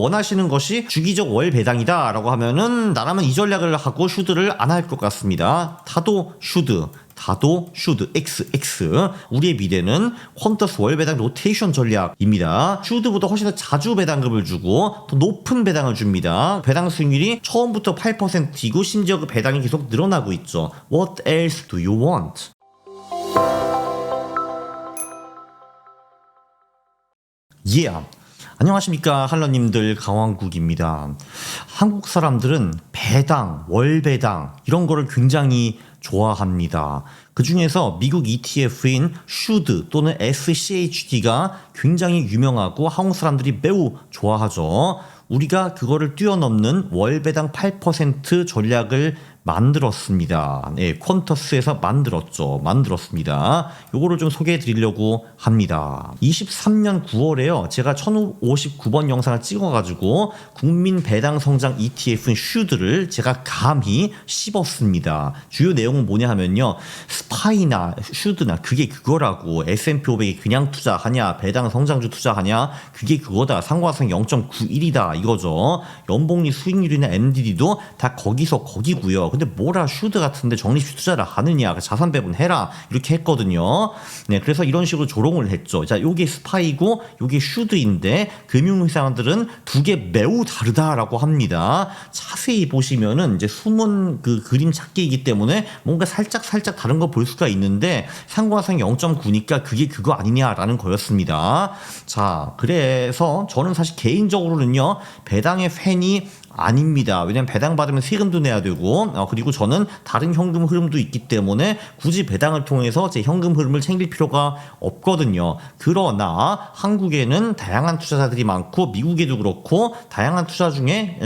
원하시는 것이 주기적 월 배당이다 라고 하면은 나라면 이 전략을 하고 슈드를 안 할 것 같습니다. 다도 슈드 XX 우리의 미래는 퀀터스 월 배당 로테이션 전략입니다. 슈드보다 훨씬 더 자주 배당금을 주고 더 높은 배당을 줍니다. 배당 수익률이 처음부터 8%이고 심지어 그 배당이 계속 늘어나고 있죠. What else do you want? Yeah. 안녕하십니까 할러님들, 강왕국입니다. 한국 사람들은 배당, 월배당 이런 거를 굉장히 좋아합니다. 그 중에서 미국 ETF인 슈드 또는 SCHD가 굉장히 유명하고 한국 사람들이 매우 좋아하죠. 우리가 그거를 뛰어넘는 월배당 8% 전략을 만들었습니다. 네, 퀀터스에서 만들었습니다. 요거를 좀 소개해 드리려고 합니다. 23년 9월에요. 제가 1059번 영상을 찍어가지고 국민 배당 성장 ETF인 슈드를 제가 감히 씹었습니다. 주요 내용은 뭐냐 하면요. 스파이나 슈드나 그게 그거라고. S&P 500이 그냥 투자하냐, 배당 성장주 투자하냐, 그게 그거다. 상관성 0.91이다 이거죠. 연복리 수익률이나 MDD도 다 거기고요. 근데 뭐라 슈드 같은데 적립식 투자를 하느냐, 자산 배분해라 이렇게 했거든요. 네, 그래서 이런 식으로 조롱을 했죠. 자, 요게 스파이고 요게 슈드인데 금융회사들은 두 개 매우 다르다라고 합니다. 자세히 보시면은 이제 숨은 그 그림 찾기이기 때문에 뭔가 살짝 다른 거 볼 수가 있는데 상관성 0.9니까 그게 그거 아니냐라는 거였습니다. 자, 그래서 저는 사실 개인적으로는요 배당의 팬이 아닙니다. 왜냐면 배당 받으면 세금도 내야 되고 그리고 저는 다른 현금 흐름도 있기 때문에 굳이 배당을 통해서 제 현금 흐름을 챙길 필요가 없거든요. 그러나 한국에는 다양한 투자자들이 많고 미국에도 그렇고 다양한 투자자 중에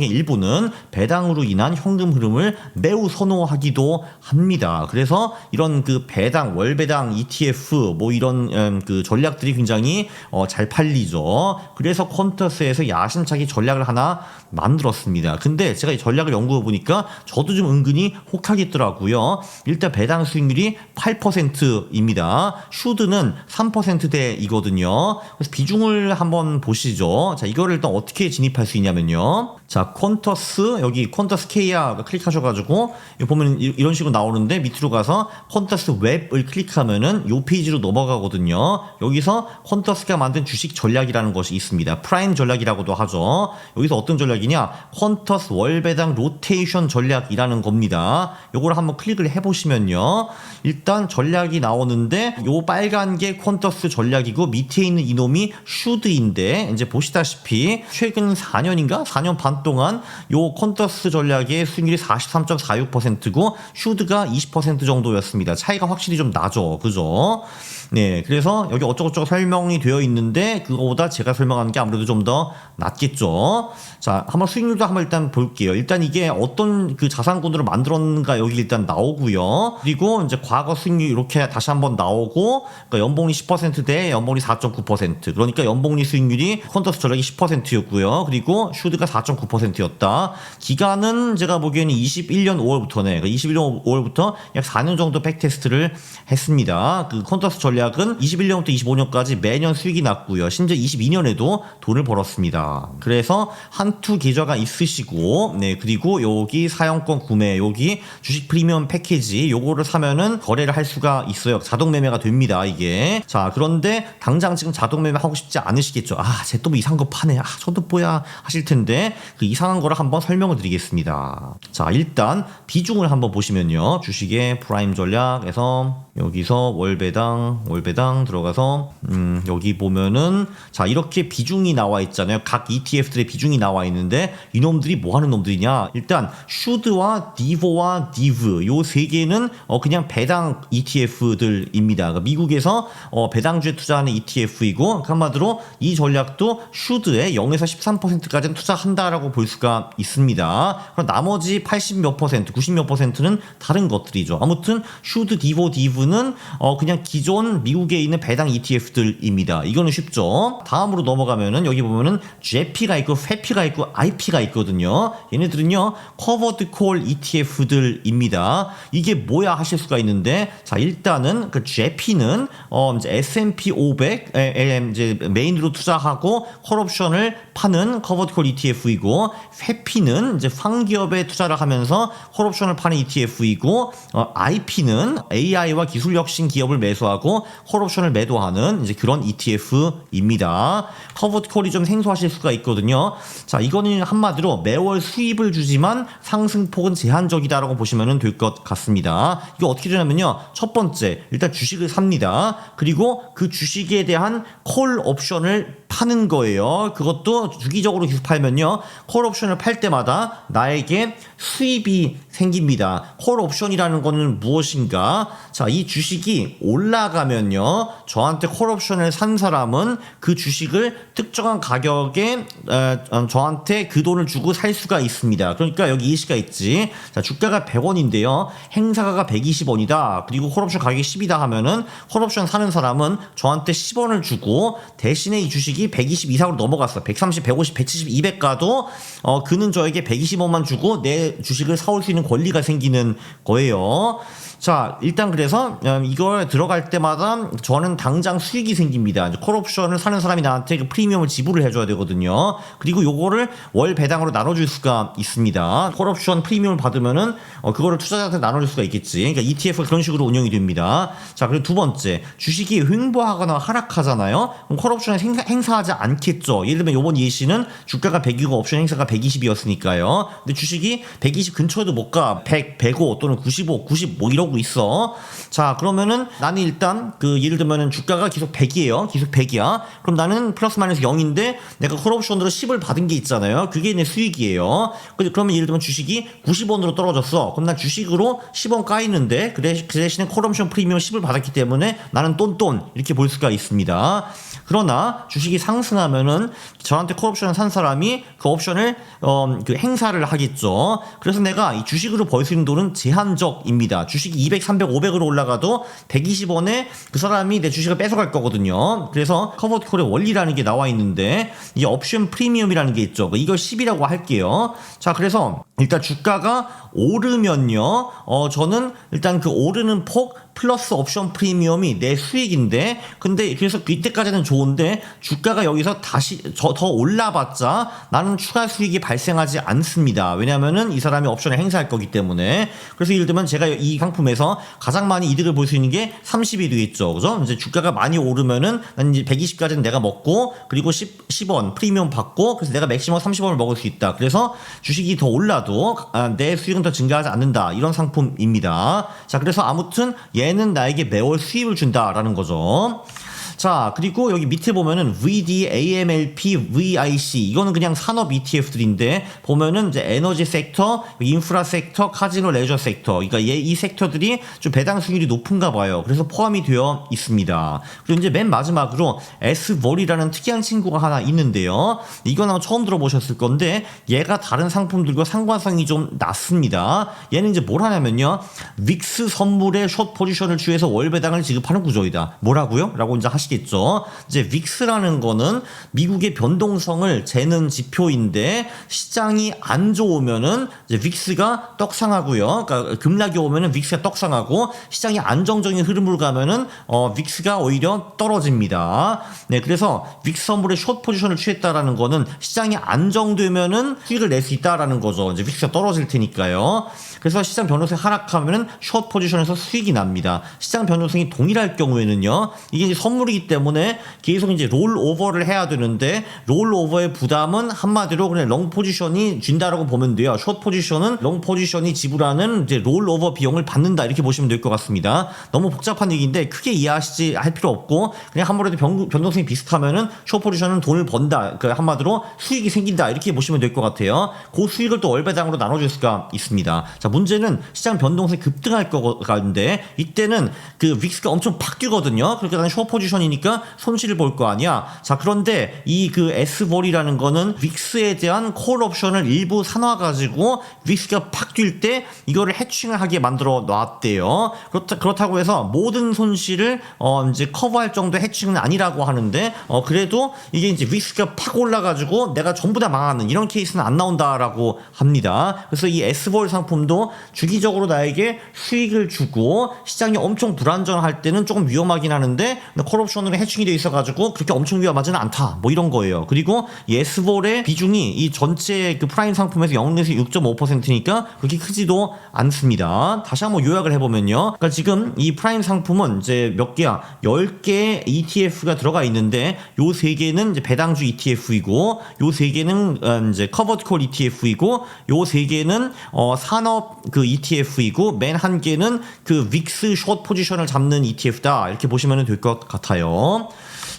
일부는 배당으로 인한 현금 흐름을 매우 선호하기도 합니다. 그래서 이런 그 배당, 월배당, ETF 뭐 이런 그 전략들이 굉장히 잘 팔리죠. 그래서 퀀터스에서 야심차게 전략을 하나 만들었습니다. 근데 제가 이 전략을 연구해 보니까 저도 좀 은근히 혹하겠더라고요. 일단 배당 수익률이 8%입니다. 슈드는 3%대이거든요. 그래서 비중을 한번 보시죠. 자, 이거를 일단 어떻게 진입할 수 있냐면요. 자, 퀀터스, 여기 퀀터스 K야 클릭하셔가지고 보면 이런 식으로 나오는데 밑으로 가서 퀀터스 웹을 클릭하면은 요 페이지로 넘어가거든요. 여기서 퀀터스가 만든 주식 전략이라는 것이 있습니다. 프라임 전략이라고도 하죠. 여기서 어떤 전략이냐? 퀀터스 월배당 로테이션 전략이라는 겁니다. 요걸 한번 클릭을 해보시면요. 일단 전략이 나오는데 요 빨간 게 퀀터스 전략이고 밑에 있는 이놈이 슈드인데 이제 보시다시피 최근 4년 반 동안 요 퀀터스 전략의 수익률이 43.46%고 슈드가 20% 정도였습니다. 차이가 확실히 좀 나죠. 그죠? 네, 그래서 여기 어쩌고저쩌고 설명이 되어 있는데 그거보다 제가 설명하는 게 아무래도 좀 더 낫겠죠. 자, 한번 수익률도 한번 일단 볼게요. 일단 이게 어떤 그 자산군으로 만들었는가 여기 일단 나오고요. 그리고 이제 과거 수익률 이렇게 다시 한번 나오고, 그러니까 연복리 10% 대 연복리 4.9%. 그러니까 연복리 수익률이 퀀터스 전략이 10%였고요. 그리고 슈드가 4.9%였다. 기간은 제가 보기에는 21년 5월부터네. 그러니까 21년 5월부터 약 4년 정도 백테스트를 했습니다. 그 퀀터스 전략은 21년부터 25년까지 매년 수익이 났고요. 심지어 22년에도 돈을 벌었습니다. 그래서 한투 계좌가 있으시고, 네, 그리고 여기 사용권 구매, 여기 주식 프리미엄 패키지 요거를 사면은 거래를 할 수가 있어요. 자동 매매가 됩니다, 이게. 자, 그런데 당장 지금 자동 매매 하고 싶지 않으시겠죠. 아, 쟤 또 뭐 이상한 거 파네. 아, 저도 뭐야 하실 텐데 그 이상한 거를 한번 설명을 드리겠습니다. 자, 일단 비중을 한번 보시면요. 주식의 프라임 전략에서 여기서 월배당 들어가서 여기 보면은 자, 이렇게 비중이 나와 있잖아요. 각 ETF들의 비중이 나와 있는데 이놈들이 뭐 하는 놈들이냐? 일단 슈드와 디보와 디브 요 세 개는 그냥 배당 ETF들입니다. 그러니까 미국에서 배당주에 투자하는 ETF이고 한마디로 이 전략도 슈드에 0에서 13%까지는 투자한다라고 볼 수가 있습니다. 그럼 나머지 80몇 %, 90몇 %는 다른 것들이죠. 아무튼 슈드, 디보, 디브 ETF는 그냥 기존 미국에 있는 배당 ETF들입니다. 이거는 쉽죠. 다음으로 넘어가면은 여기 보면은 GP가 있고 FEP가 있고 IP가 있거든요. 얘네들은요 커버드 콜 ETF들입니다. 이게 뭐야 하실 수가 있는데, 자 일단은 그 GP는 이제 S&P 500에 이제 메인으로 투자하고 콜옵션을 파는 커버드 콜 ETF이고, FEP는 이제 황기업에 투자를 하면서 콜옵션을 파는 ETF이고, IP는 AI와 기술 혁신 기업을 매수하고 콜옵션을 매도하는 이제 그런 ETF입니다. 커버드 콜이 좀 생소하실 수가 있거든요. 자, 이거는 한마디로 매월 수입을 주지만 상승폭은 제한적이다라고 보시면 될 것 같습니다. 이거 어떻게 되냐면요, 첫 번째 일단 주식을 삽니다. 그리고 그 주식에 대한 콜 옵션을 파는 거예요. 그것도 주기적으로 계속 팔면요, 콜 옵션을 팔 때마다 나에게 수입이 생깁니다. 콜 옵션이라는 거는 무엇인가? 자, 이 주식이 올라가면요, 저한테 콜 옵션을 산 사람은 그 주식을 특정한 가격에 저한테 그 돈을 주고 살 수가 있습니다. 그러니까 여기 예시가 있지. 자, 주가가 100원인데요 행사가가 120원이다. 그리고 콜 옵션 가격이 10이다 하면은 콜 옵션 사는 사람은 저한테 10원을 주고, 대신에 이 주식이 120 이상으로 넘어갔어. 130, 150, 170, 200 가도 그는 저에게 120원만 주고 내 주식을 사올 수 있는 권리가 생기는 거예요. 자, 일단 그래서 이걸 들어갈 때마다 저는 당장 수익이 생깁니다. 콜옵션을 사는 사람이 나한테 그 프리미엄을 지불을 해줘야 되거든요. 그리고 요거를 월 배당으로 나눠줄 수가 있습니다. 콜옵션 프리미엄을 받으면은 그거를 투자자한테 나눠줄 수가 있겠지. 그러니까 ETF가 그런 식으로 운영이 됩니다. 자, 그리고 두 번째, 주식이 횡보하거나 하락하잖아요. 그럼 콜옵션을 행사하지 않겠죠. 예를 들면 요번 예시는 주가가 100이고 옵션 행사가 120이었으니까요. 근데 주식이 120 근처에도 못 가. 100, 105 또는 95, 90 뭐 이러고 있어. 자, 그러면은 나는 일단 그 예를 들면은 주가가 계속 100이에요. 계속 100이야. 그럼 나는 플러스 마이너스 0인데 내가 콜옵션으로 10을 받은 게 있잖아요. 그게 내 수익이에요. 그러면 예를 들면 주식이 90원으로 떨어졌어. 그럼 난 주식으로 10원 까이는데 그 대신에 콜옵션 프리미엄 10을 받았기 때문에 나는 똔똔 이렇게 볼 수가 있습니다. 그러나 주식이 상승하면은 저한테 콜옵션을 산 사람이 그 옵션을 그 행사를 하겠죠. 그래서 내가 이 주식으로 벌 수 있는 돈은 제한적입니다. 주식이 200, 300, 500으로 올라가도 120원에 그 사람이 내 주식을 뺏어갈 거거든요. 그래서 커버드 콜의 원리라는 게 나와 있는데, 이 옵션 프리미엄이라는 게 있죠. 이걸 10이라고 할게요. 자, 그래서 일단 주가가 오르면요, 저는 일단 그 오르는 폭 플러스 옵션 프리미엄이 내 수익인데, 근데 그래서 이때까지는 좋은데 주가가 여기서 다시 더 올라봤자 나는 추가 수익이 발생하지 않습니다. 왜냐하면은 이 사람이 옵션을 행사할 거기 때문에. 그래서 예를 들면 제가 이 상품에서 가장 많이 이득을 볼 수 있는 게 30이 되겠죠. 그죠? 이제 주가가 많이 오르면은 난 이제 120까지는 내가 먹고, 그리고 10원 프리미엄 받고, 그래서 내가 맥시멈 30원을 먹을 수 있다. 그래서 주식이 더 올라도 내 수익은 더 증가하지 않는다. 이런 상품입니다. 자, 그래서 아무튼 얘는 나에게 매월 수입을 준다라는 거죠. 자, 그리고 여기 밑에 보면은 VD, AMLP, VIC 이거는 그냥 산업 ETF들인데, 보면은 이제 에너지 섹터, 인프라 섹터, 카지노 레저 섹터, 그러니까 이 섹터들이 좀 배당 수익률이 높은가 봐요. 그래서 포함이 되어 있습니다. 그리고 이제 맨 마지막으로 Svol이라는 특이한 친구가 하나 있는데요. 이건 아마 처음 들어보셨을 건데 얘가 다른 상품들과 상관성이 좀 낮습니다. 얘는 이제 뭘 하냐면요, 윅스 선물에 숏 포지션을 취해서 월 배당을 지급하는 구조이다. 뭐라고요? 라고 이제 하시겠죠. 이제 윅스라는 거는 미국의 변동성을 재는 지표인데, 시장이 안 좋으면은 이제 윅스가 떡상하고요. 그러니까 급락이 오면은 윅스가 떡상하고, 시장이 안정적인 흐름으로 가면은 윅스가 오히려 떨어집니다. 네, 그래서 윅스 선물에 숏 포지션을 취했다라는 거는 시장이 안정되면은 수익을 낼 수 있다라는 거죠. 이제 윅스가 떨어질 테니까요. 그래서 시장 변동성이 하락하면은 숏 포지션에서 수익이 납니다. 시장 변동성이 동일할 경우에는요, 이게 이제 선물이기 때문에 계속 이제 롤 오버를 해야 되는데, 롤 오버의 부담은 한마디로 그냥 롱 포지션이 준다라고 보면 돼요. 숏 포지션은 롱 포지션이 지불하는 이제 롤 오버 비용을 받는다, 이렇게 보시면 될 것 같습니다. 너무 복잡한 얘기인데 크게 이해하시지 할 필요 없고, 그냥 아무래도 변동성이 비슷하면은 숏 포지션은 돈을 번다, 그 한마디로 수익이 생긴다, 이렇게 보시면 될 것 같아요. 그 수익을 또 월배당으로 나눠줄 수가 있습니다. 자, 문제는 시장 변동성이 급등할 거가인데, 이때는 그 윅스가 엄청 팍 뛰거든요. 그러니까 숏 포지션이 배당이니까 손실을 볼 거 아니야. 자, 그런데 이 그 S볼이라는 거는 윅스에 대한 콜 옵션을 일부 사놔 가지고 윅스가 팍 뛸 때 이거를 해칭을 하게 만들어 놨대요. 그렇다고 해서 모든 손실을 이제 커버할 정도의 해칭은 아니라고 하는데 그래도 이게 이제 윅스가 팍 올라가지고 내가 전부 다 망하는 이런 케이스는 안 나온다라고 합니다. 그래서 이 S볼 상품도 주기적으로 나에게 수익을 주고 시장이 엄청 불안정할 때는 조금 위험하긴 하는데 콜옵션으로 해칭이 돼 있어가지고 그렇게 엄청 위험하지는 않다. 뭐 이런 거예요. 그리고 이 S볼의 비중이 이 전체 그 프라임 상품에서 0에서 6.5%니까 그렇게 크지도 않습니다. 다시 한번 요약을 해보면요. 그러니까 지금 이 프라임 상품은 이제 몇 개야? 10개의 ETF가 들어가 있는데 요 3개는 이제 배당주 ETF이고 요 3개는 이제 커버드 콜 ETF이고 요 3개는 산업 그 ETF이고 맨 한 개는 그 윅스 숏 포지션을 잡는 ETF다. 이렇게 보시면 될 것 같아요.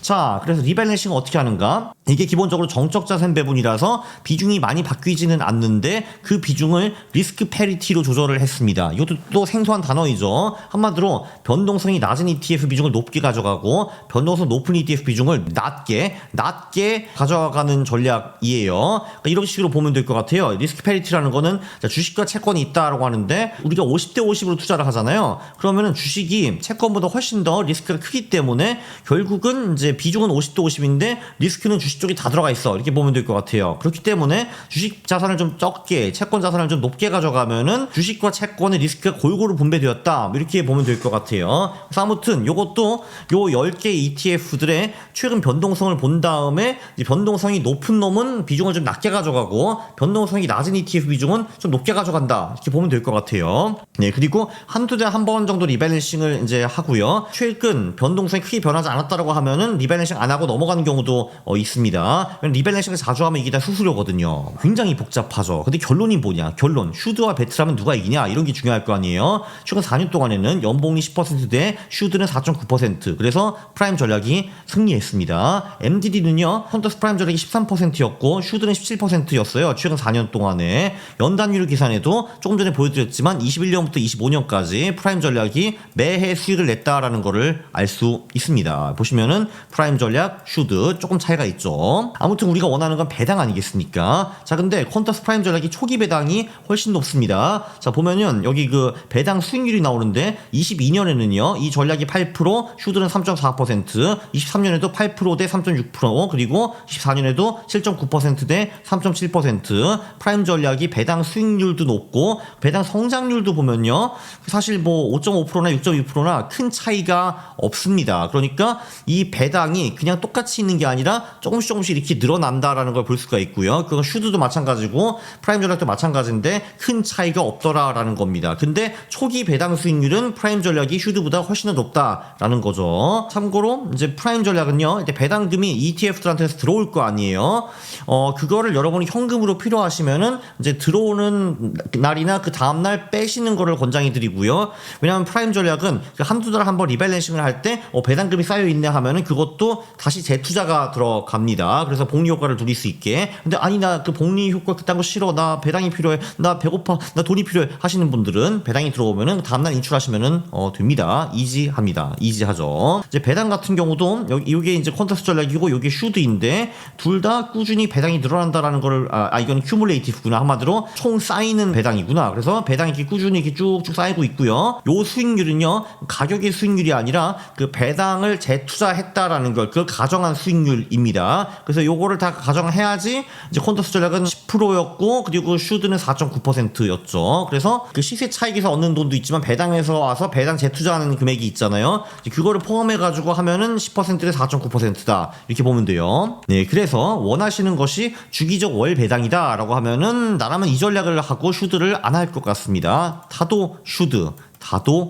자, 그래서 리밸런싱은 어떻게 하는가? 이게 기본적으로 정적 자산 배분이라서 비중이 많이 바뀌지는 않는데 그 비중을 리스크 패리티로 조절을 했습니다. 이것도 또 생소한 단어이죠. 한마디로 변동성이 낮은 ETF 비중을 높게 가져가고 변동성 높은 ETF 비중을 낮게 가져가는 전략이에요. 그러니까 이런 식으로 보면 될 것 같아요. 리스크 패리티라는 거는 주식과 채권이 있다라고 하는데 우리가 50대 50으로 투자를 하잖아요. 그러면은 주식이 채권보다 훨씬 더 리스크가 크기 때문에 결국은 이제 비중은 50대 50인데 리스크는 주식 쪽이 다 들어가 있어. 이렇게 보면 될 것 같아요. 그렇기 때문에 주식 자산을 좀 적게, 채권 자산을 좀 높게 가져가면은 주식과 채권의 리스크가 골고루 분배되었다. 이렇게 보면 될 것 같아요. 그래서 아무튼 요것도 요 10개 ETF들의 최근 변동성을 본 다음에 변동성이 높은 놈은 비중을 좀 낮게 가져가고 변동성이 낮은 ETF 비중은 좀 높게 가져간다. 이렇게 보면 될 것 같아요. 네, 그리고 한두 달 한 번 정도 리밸런싱을 이제 하고요. 최근 변동성이 크게 변하지 않았다라고 하면은 리밸런싱 안 하고 넘어가는 경우도 있습니다. 리밸런싱을 자주 하면 이게 다 수수료거든요. 굉장히 복잡하죠. 근데 결론이 뭐냐? 결론. 슈드와 베트라면 누가 이기냐? 이런 게 중요할 거 아니에요. 최근 4년 동안에는 연봉이 10%대 슈드는 4.9%. 그래서 프라임 전략이 승리했습니다. MDD는요. 펀더스 프라임 전략이 13%였고 슈드는 17%였어요. 최근 4년 동안에 연단위로 계산해도 조금 전에 보여드렸지만 21년부터 25년까지 프라임 전략이 매해 수익을 냈다라는 거를 알 수 있습니다. 보시면은 프라임 전략, 슈드 조금 차이가 있죠. 아무튼 우리가 원하는 건 배당 아니겠습니까? 자, 근데 퀀터스 프라임 전략이 초기 배당이 훨씬 높습니다. 자, 보면은 여기 그 배당 수익률이 나오는데 22년에는요 이 전략이 8%, 슈드는 3.4%, 23년에도 8%대 3.6%, 그리고 24년에도 7.9%대 3.7%. 프라임 전략이 배당 수익률도 높고 배당 성장률도 보면요 사실 뭐 5.5%나 6.2%나 큰 차이가 없습니다. 그러니까 이 배당이 그냥 똑같이 있는 게 아니라 조금씩 이렇게 늘어난다라는 걸 볼 수가 있고요. 그건 슈드도 마찬가지고 프라임 전략도 마찬가지인데 큰 차이가 없더라라는 겁니다. 근데 초기 배당 수익률은 프라임 전략이 슈드보다 훨씬 더 높다라는 거죠. 참고로 이제 프라임 전략은요 이제 배당금이 ETF들한테서 들어올 거 아니에요. 그거를 여러분이 현금으로 필요하시면은 이제 들어오는 날이나 그 다음날 빼시는 거를 권장해 드리고요. 왜냐하면 프라임 전략은 한두 달 한번 리밸런싱을 할 때 배당금이 쌓여 있네 하면은 그것도 다시 재투자가 들어갑니다. 그래서 복리 효과를 누릴 수 있게. 근데 아니 나 그 복리 효과 그딴 거 싫어. 나 배당이 필요해. 나 배고파. 나 돈이 필요해. 하시는 분들은 배당이 들어오면은 다음날 인출하시면은 됩니다. 이지합니다. 이지하죠. 이제 배당 같은 경우도 여기 이제 퀀터스 전략이고 여기 슈드인데 둘 다 꾸준히 배당이 늘어난다라는 거를 이건 큐뮬레이티브구나. 한마디로 총 쌓이는 배당이구나. 그래서 배당이 이렇게 꾸준히 이렇게 쭉쭉 쌓이고 있고요. 요 수익률은요 가격의 수익률이 아니라 그 배당을 재투자했다라는 걸 그걸 가정한 수익률입니다. 그래서 요거를 다 가정해야지 이제 퀀터스 전략은 10%였고 그리고 슈드는 4.9%였죠. 그래서 그 시세 차익에서 얻는 돈도 있지만 배당에서 와서 배당 재투자하는 금액이 있잖아요. 그거를 포함해가지고 하면은 10%대 4.9%다. 이렇게 보면 돼요. 네, 그래서 원하시는 것이 주기적 월 배당이다 라고 하면은 나라면 이 전략을 하고 슈드를 안 할 것 같습니다. 다도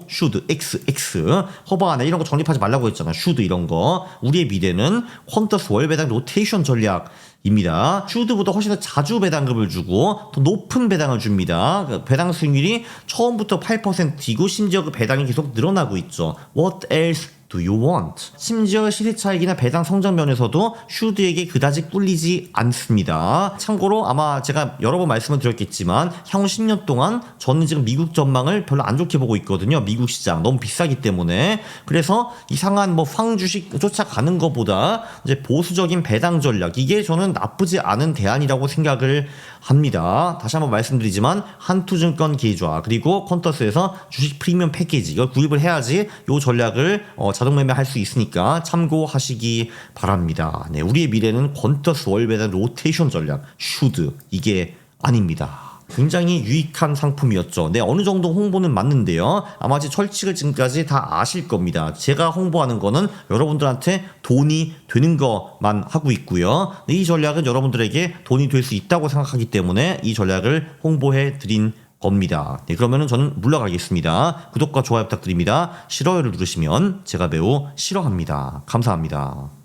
슈드, XX, 허바하네 이런 거 정립하지 말라고 했잖아. 슈드 이런 거. 우리의 미래는 퀀터스 월 배당 로테이션 전략입니다. 슈드보다 훨씬 더 자주 배당금을 주고 더 높은 배당을 줍니다. 배당 수익률이 처음부터 8%이고 심지어 그 배당이 계속 늘어나고 있죠. What else do you want? 심지어 시세 차익이나 배당 성장 면에서도 should에게 그다지 꿀리지 않습니다. 참고로 아마 제가 여러 번 말씀을 드렸겠지만 향후 10년 동안 저는 지금 미국 전망을 별로 안 좋게 보고 있거든요. 미국 시장 너무 비싸기 때문에. 그래서 이상한 뭐 황주식 쫓아가는 것보다 이제 보수적인 배당 전략, 이게 저는 나쁘지 않은 대안이라고 생각을 합니다. 다시 한번 말씀드리지만 한투증권 계좌 그리고 퀀터스에서 주식 프리미엄 패키지 이걸 구입을 해야지 이 전략을 자동 매매할 수 있으니까 참고하시기 바랍니다. 네, 우리의 미래는 퀀터스 월배당 로테이션 전략 should 이게 아닙니다. 굉장히 유익한 상품이었죠. 네, 어느 정도 홍보는 맞는데요. 아마 제 철칙을 지금까지 다 아실 겁니다. 제가 홍보하는 거는 여러분들한테 돈이 되는 것만 하고 있고요. 네, 이 전략은 여러분들에게 돈이 될 수 있다고 생각하기 때문에 이 전략을 홍보해 드린 겁니다. 네, 그러면은 저는 물러가겠습니다. 구독과 좋아요 부탁드립니다. 싫어요를 누르시면 제가 매우 싫어합니다. 감사합니다.